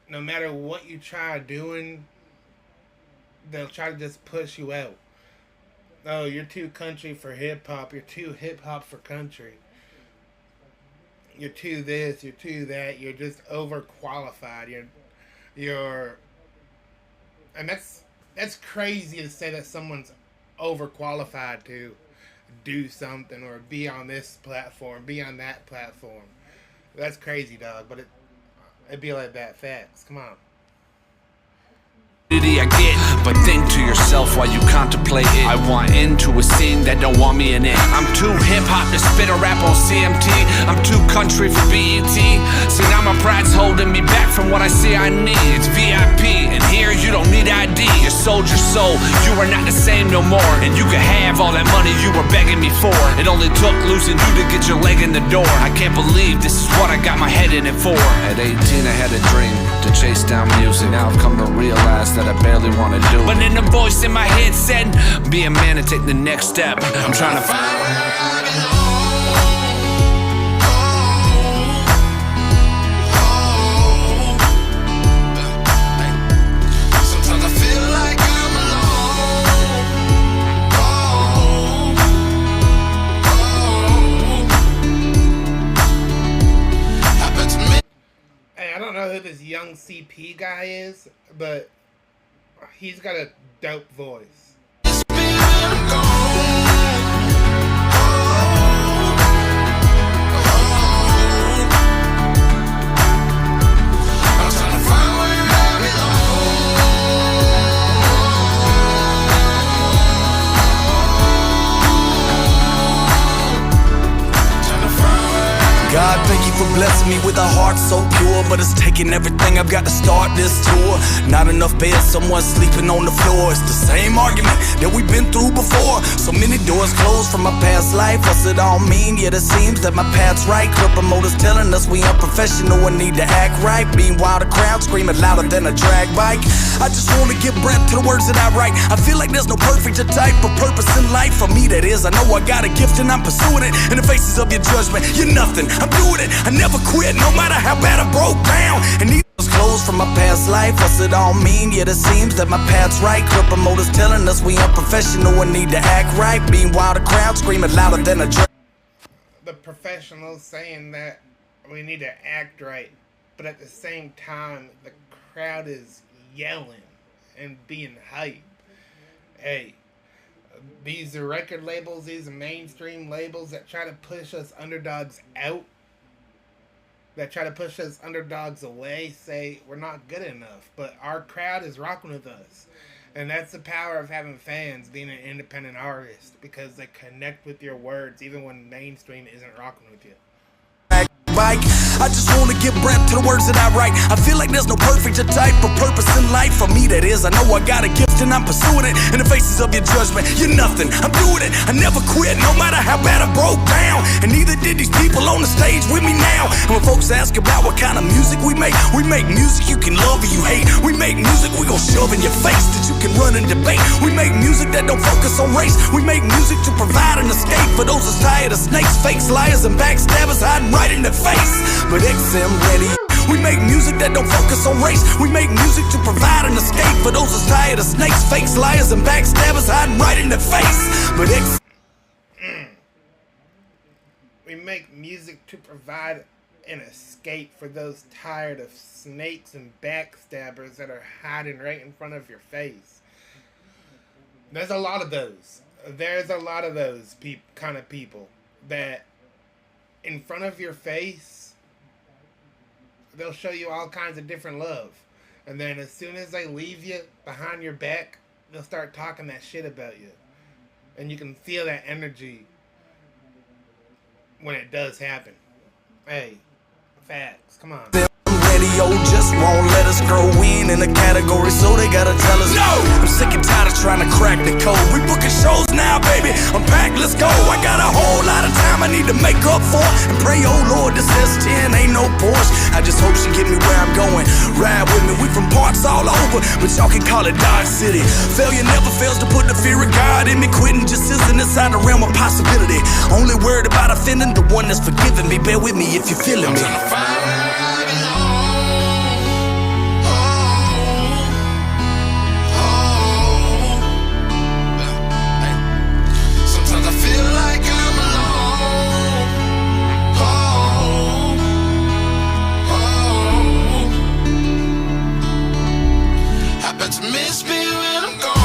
No matter what you try doing, they'll try to just push you out. Oh, you're too country for hip-hop. You're too hip-hop for country. You're too this, you're too that. You're just overqualified. And that's crazy to say that someone's overqualified to. do something or be on this platform, be on that platform. That's crazy, dog, but it'd be like that. Facts. Come on. I get, but think to yourself while you contemplate it. I want into a scene that don't want me in it. I'm too hip-hop to spit a rap on CMT. I'm too country for BET. See, now my pride's holding me back from what I see I need. It's VIP, and here you don't need ID. You sold your soul, you are not the same no more. And you can have all that money you were begging me for. It only took losing you to get your leg in the door. I can't believe this is what I got my head in it for. At 18 I had a dream to chase down music. Now I've come to realize that I barely wanna do it. But then the voice in my head said, be a man and take the next step. I'm trying to find where I belong. Sometimes I feel like I'm alone. Happen to me. Hey, I don't know who this young CP guy is, but he's got a dope voice. God, thank you for blessing me with a heart so pure, but it's taking everything I've got to start this tour. Not enough beds, someone sleeping on the floor. It's the same argument that we've been through before. So many doors closed from my past life. What's it all mean? Yet it seems that my path's right. Club promoters telling us we unprofessional and need to act right. Meanwhile, the crowd screaming louder than a drag bike. I just want to give breath to the words that I write. I feel like there's no perfect type of purpose in life. For me, that is. I know I got a gift and I'm pursuing it. In the faces of your judgment, you're nothing. I'm doing it. I never quit, no matter how bad I broke down. And these doors closed from my past life. What's it all mean? Yet it seems that my path's right. Club promoters telling us we unprofessional and need to act right. Meanwhile, the crowd screaming louder than a drum. The professionals saying that we need to act right, but at the same time, the crowd is yelling and being hype. Hey, these are record labels, these are mainstream labels that try to push us underdogs out, that try to push us underdogs away, say we're not good enough, but our crowd is rocking with us. And that's the power of having fans, being an independent artist, because they connect with your words even when mainstream isn't rocking with you. Bike. I just want to give breath to the words that I write. I feel like there's no perfect type of purpose in life. For me, that is. I know I got a gift and I'm pursuing it. In the faces of your judgment, you're nothing. I'm doing it. I never quit, no matter how bad I broke down. And neither did these people on the stage with me now. And when folks ask about what kind of music we make music you can love or you hate. We make music we gon' shove in your face that you can run and debate. We make music that don't focus on race. We make music to provide an escape for those that's tired of snakes, fakes, liars, and backstabbers hiding right in the face. But XM ready. We make music that don't focus on race. We make music to provide an escape for those that's tired of snakes, fakes, liars, and backstabbers hiding right in the face. But we make music to provide an escape for those tired of snakes and backstabbers that are hiding right in front of your face. There's a lot of those. There's a lot of those kind of people that in front of your face, they'll show you all kinds of different love. And then as soon as they leave you behind your back, they'll start talking that shit about you. And you can feel that energy when it does happen. Hey, facts, come on. Radio just won't let us grow in a category, so they gotta tell us no. I'm sick and tired of trying to crack the code. We booking shows now, baby. I'm packed, let's go. I got a whole lot of time I need to make up for. And pray, oh Lord, this S10 ain't no Porsche. I just hope she get me where I'm going. Ride with me, we from parts all over, but y'all can call it Dodge City. Failure never fails to put the fear of God in me. Quitting just isn't inside the realm of possibility. Only worried about offending the one that's forgiving me. Bear with me if you're feeling me. Miss me when I'm gone.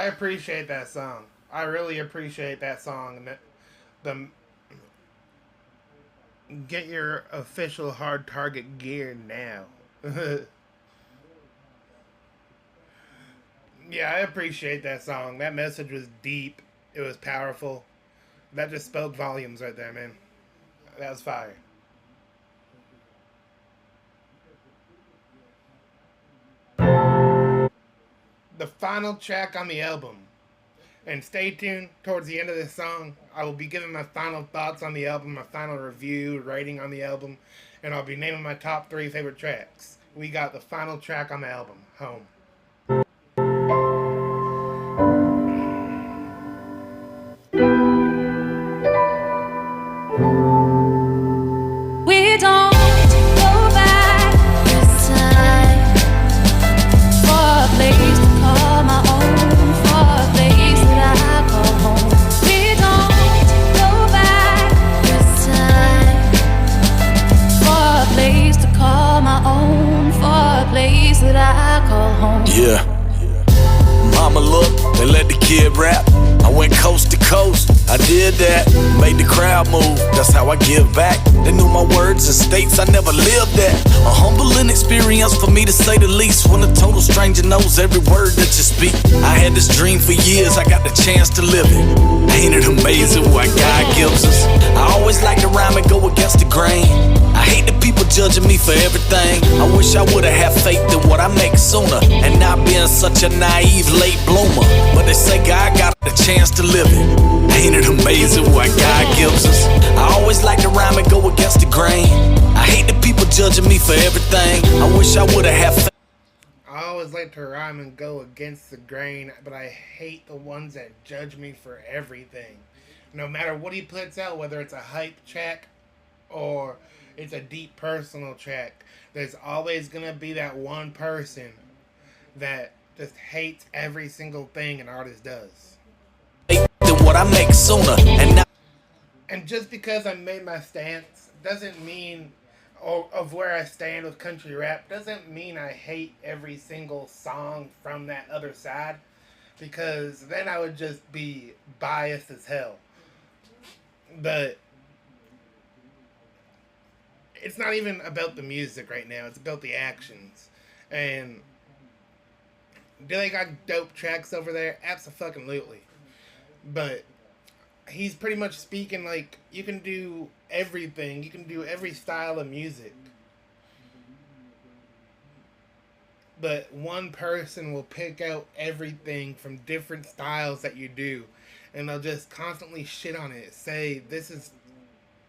I appreciate that song. I really appreciate that song. The get your official Hard Target gear now. Yeah, I appreciate that song. That message was deep. It was powerful. That just spoke volumes right there, man. That was fire. The final track on the album. And stay tuned towards the end of this song. I will be giving my final thoughts on the album, my final review, rating on the album, and I'll be naming my top 3 favorite tracks. We got the final track on the album, Home. We don't go back this time for a place to call my own, for a place that I call home. We don't go back this time for a place to call my own, for a place that I call home. Yeah. Mama, look, they let the kid rap. I went coast to coast, I did that, made the crowd move, that's how I give back. They knew my words in states I never lived at. A humbling experience for me to say the least, when a total stranger knows every word that you speak. I had this dream for years, I got the chance to live it. Ain't it amazing what God gives us? I always like to rhyme and go against the grain. I hate the people judging me for everything. I wish I would've had faith in what I make sooner, and not being such a naive late bloomer. But they say God got the chance to live it. Ain't it amazing what God gives us? I always like to rhyme and go against the grain. I hate the people judging me for everything. I wish I would've had faith. I always like to rhyme and go against the grain, but I hate the ones that judge me for everything. No matter what he puts out, whether it's a hype track or it's a deep personal track, there's always gonna be that one person that just hates every single thing an artist does. What I make sooner, and just because I made my stance doesn't mean, or of where I stand with country rap, doesn't mean I hate every single song from that other side, because then I would just be biased as hell. But it's not even about the music right now, it's about the actions. And do they got dope tracks over there? Abso-fucking-lutely. But he's pretty much speaking like you can do everything. You can do every style of music. But one person will pick out everything from different styles that you do. And they'll just constantly shit on it. Say, this is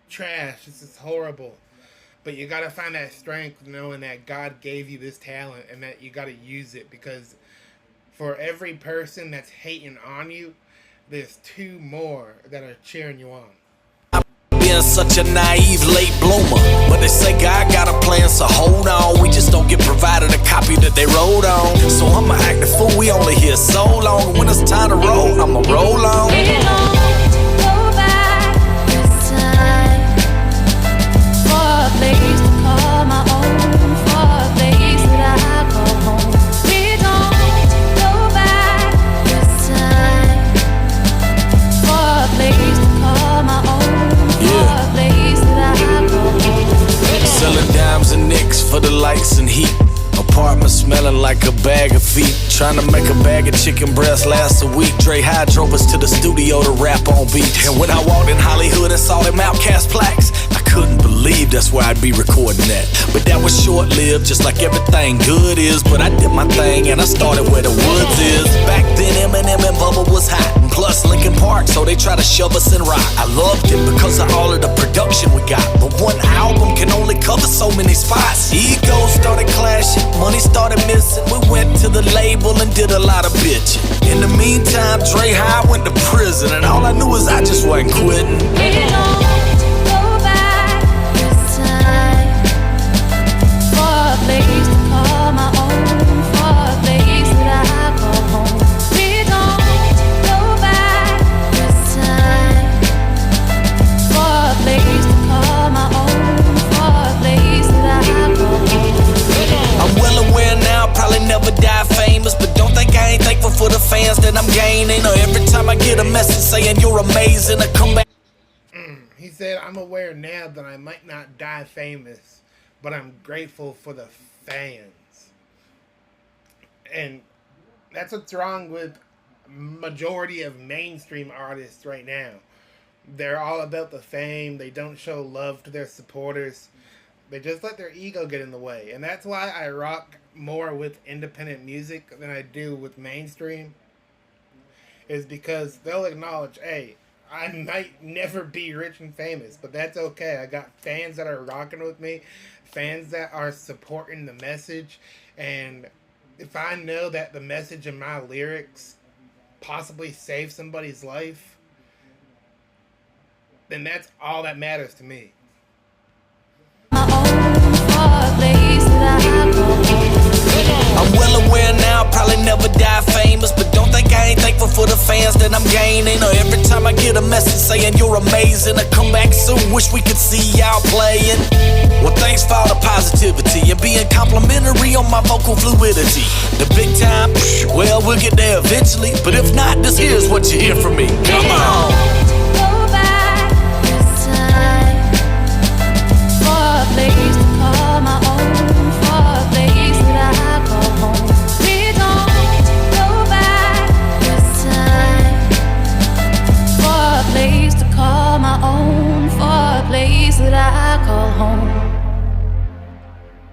trash. This is horrible. But you gotta find that strength knowing that God gave you this talent and that you gotta use it. Because for every person that's hating on you, there's 2 more that are cheering you on. Being such a naive late bloomer, but they say God got a plan, so hold on. We just don't get provided a copy that they wrote on. So I'ma act the fool, we only here so long. When it's time to roll, I'ma roll on. We don't go back this time for a place to call my own, for a place that I call home. We don't go back this time for a place to call my own, for a place that I call home. Selling dimes and nicks for the lights and heat. Apartment smelling like a bag of feet. Trying to make a bag of chicken breast last a week. Dre High drove us to the studio to rap on beat. And when I walked in Hollywood and saw them Outcast plaques, I couldn't believe that's where I'd be recording at. But that was short-lived, just like everything good is. But I did my thing and I started where the woods is. Back then Eminem and Bubba was hot, and plus Linkin Park, so they try to shove us in rock. I loved it because of all of the production we got, but one album can only cover so many spots. Egos started clashing, money started missing. We went to the label and did a lot of bitching. In the meantime, Dre High went to prison, and all I knew was I just wasn't quitting. We don't go back this time for a place to call my own, for a place that I call home. We don't go back this time for a place to call my own, for a place that I call home. I'm well aware now, probably never die famous, but don't think I ain't thinking thankful for the fans that I'm gaining. Or every time I get a message saying you're amazing, I come back. He said, I'm aware now that I might not die famous, but I'm grateful for the fans. And that's what's wrong with majority of mainstream artists right now. They're all about the fame. They don't show love to their supporters. They just let their ego get in the way. And that's why I rock more with independent music than I do with mainstream. Is because they'll acknowledge, hey, I might never be rich and famous, but that's okay. I got fans that are rocking with me, fans that are supporting the message, and if I know that the message in my lyrics possibly save somebody's life, then that's all that matters to me. I'm well aware now, probably never die famous, but don't think I ain't thankful for the fans that I'm gaining. Or every time I get a message saying you're amazing, I come back soon, wish we could see y'all playing. Well, thanks for all the positivity and being complimentary on my vocal fluidity. The big time, well, we'll get there eventually, but if not, this here's what you hear from me. Come on! Go back this time for a place to call my own, for a place that I call home. We don't go back this time for a place to call my own, for a place that I call home.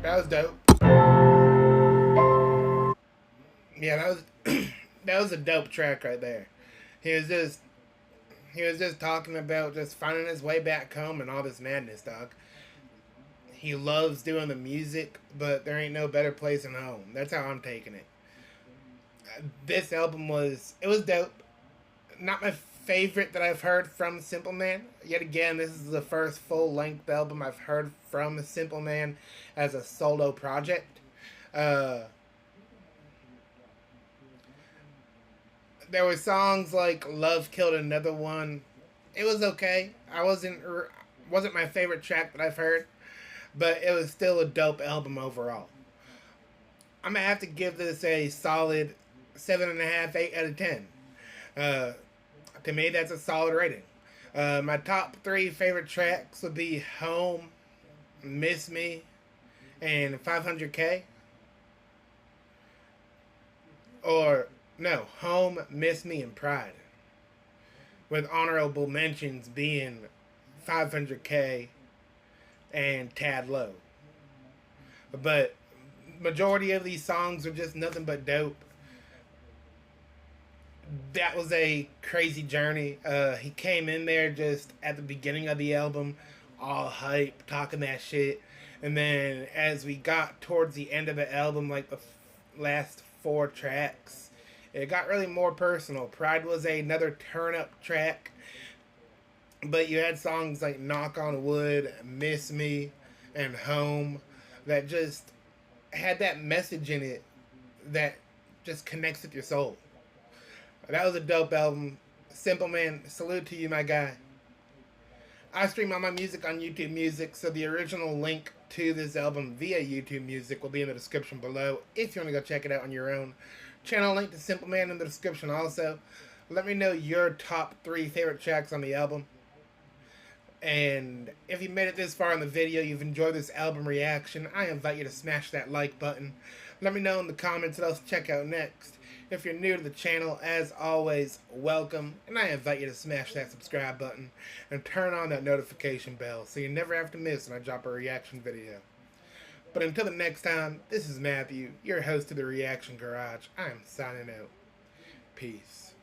That was dope. Yeah, that was a dope track right there. He was just talking about just finding his way back home and all this madness, dog. He loves doing the music, but there ain't no better place than home. That's how I'm taking it. This album was dope. Not my favorite that I've heard from Cymple Man. Yet again, this is the first full-length album I've heard from Cymple Man as a solo project. There were songs like "Love Killed Another One." It was okay. Wasn't my favorite track that I've heard, but it was still a dope album overall. I'm gonna have to give this a solid 7.5, 8 out of 10. To me, that's a solid rating. My top 3 favorite tracks would be "Home," "Miss Me," and "500K." Or no, "Home," "Miss Me," and "Pride." With honorable mentions being 500K and "Tad Low." But majority of these songs are just nothing but dope. That was a crazy journey. He came in there just at the beginning of the album, all hype, talking that shit. And then as we got towards the end of the album, like the last 4 tracks, it got really more personal. "Pride" was another turn-up track. But you had songs like "Knock on Wood," "Miss Me," and "Home" that just had that message in it that just connects with your soul. That was a dope album. Cymple Man, salute to you, my guy. I stream all my music on YouTube Music, so the original link to this album via YouTube Music will be in the description below if you want to go check it out on your own. Channel link to Cymple Man in the description also. Let me know your top 3 favorite tracks on the album. And if you made it this far in the video, you've enjoyed this album reaction, I invite you to smash that like button. Let me know in the comments what else to check out next. If you're new to the channel, as always, welcome. And I invite you to smash that subscribe button and turn on that notification bell so you never have to miss when I drop a reaction video. But until the next time, this is Matthew, your host of the Reaction Garage. I am signing out. Peace.